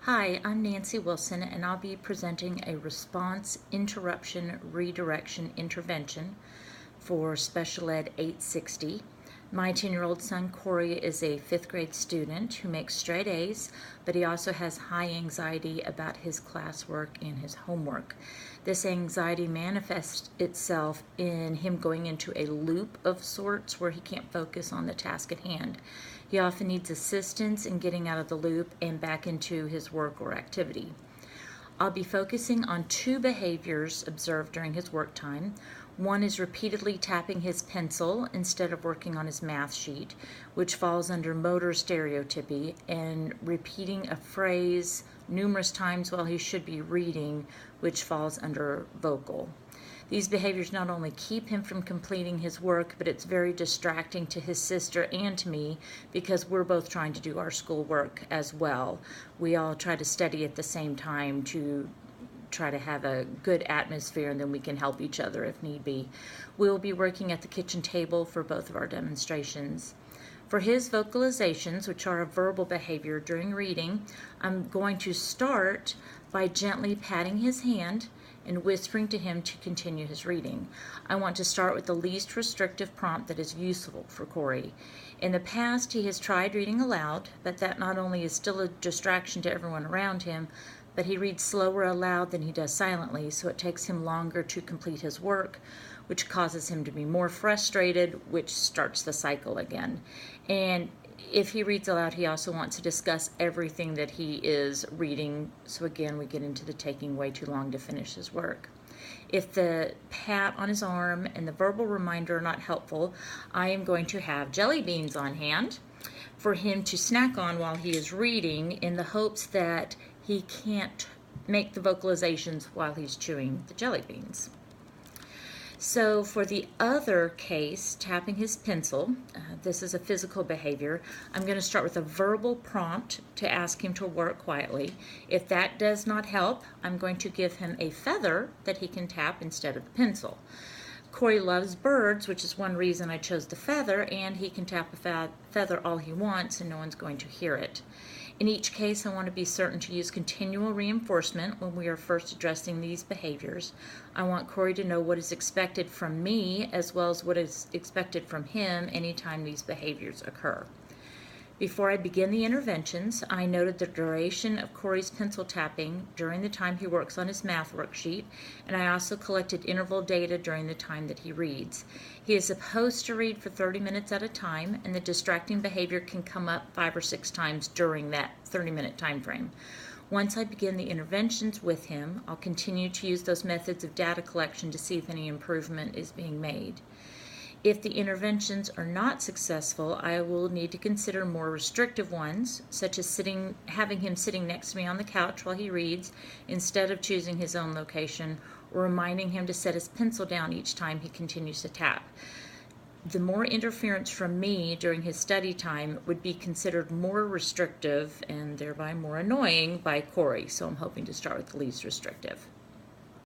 Hi, I'm Nancy Wilson, and I'll be presenting a response interruption redirection intervention for Special Ed 860. My 10-year-old son Corey is a 5th grade student who makes straight A's, but he also has high anxiety about his classwork and his homework. This anxiety manifests itself in him going into a loop of sorts where he can't focus on the task at hand. He often needs assistance in getting out of the loop and back into his work or activity. I'll be focusing on 2 behaviors observed during his work time. One is repeatedly tapping his pencil instead of working on his math sheet, which falls under motor stereotypy, and repeating a phrase numerous times while he should be reading, which falls under vocal. These behaviors not only keep him from completing his work, but it's very distracting to his sister and to me because we're both trying to do our schoolwork as well. We all try to study at the same time to try to have a good atmosphere, and then we can help each other if need be. We'll be working at the kitchen table for both of our demonstrations. For his vocalizations, which are a verbal behavior during reading, I'm going to start by gently patting his hand and whispering to him to continue his reading. I want to start with the least restrictive prompt that is useful for Corey. In the past, he has tried reading aloud, but that not only is still a distraction to everyone around him, but he reads slower aloud than he does silently, so it takes him longer to complete his work, which causes him to be more frustrated, which starts the cycle again. And if he reads aloud, he also wants to discuss everything that he is reading, so again, we get into the taking way too long to finish his work. If the pat on his arm and the verbal reminder are not helpful, I am going to have jelly beans on hand for him to snack on while he is reading, in the hopes that he can't make the vocalizations while he's chewing the jelly beans. So for the other case, tapping his pencil, this is a physical behavior. I'm going to start with a verbal prompt to ask him to work quietly. If that does not help, I'm going to give him a feather that he can tap instead of the pencil. Corey loves birds, which is one reason I chose the feather, and he can tap a feather all he wants and no one's going to hear it. In each case, I want to be certain to use continual reinforcement when we are first addressing these behaviors. I want Corey to know what is expected from me as well as what is expected from him anytime these behaviors occur. Before I begin the interventions, I noted the duration of Corey's pencil tapping during the time he works on his math worksheet, and I also collected interval data during the time that he reads. He is supposed to read for 30 minutes at a time, and the distracting behavior can come up 5 or 6 times during that 30-minute time frame. Once I begin the interventions with him, I'll continue to use those methods of data collection to see if any improvement is being made. If the interventions are not successful, I will need to consider more restrictive ones, such as having him sitting next to me on the couch while he reads instead of choosing his own location, or reminding him to set his pencil down each time he continues to tap. The more interference from me during his study time would be considered more restrictive and thereby more annoying by Corey, so I'm hoping to start with the least restrictive.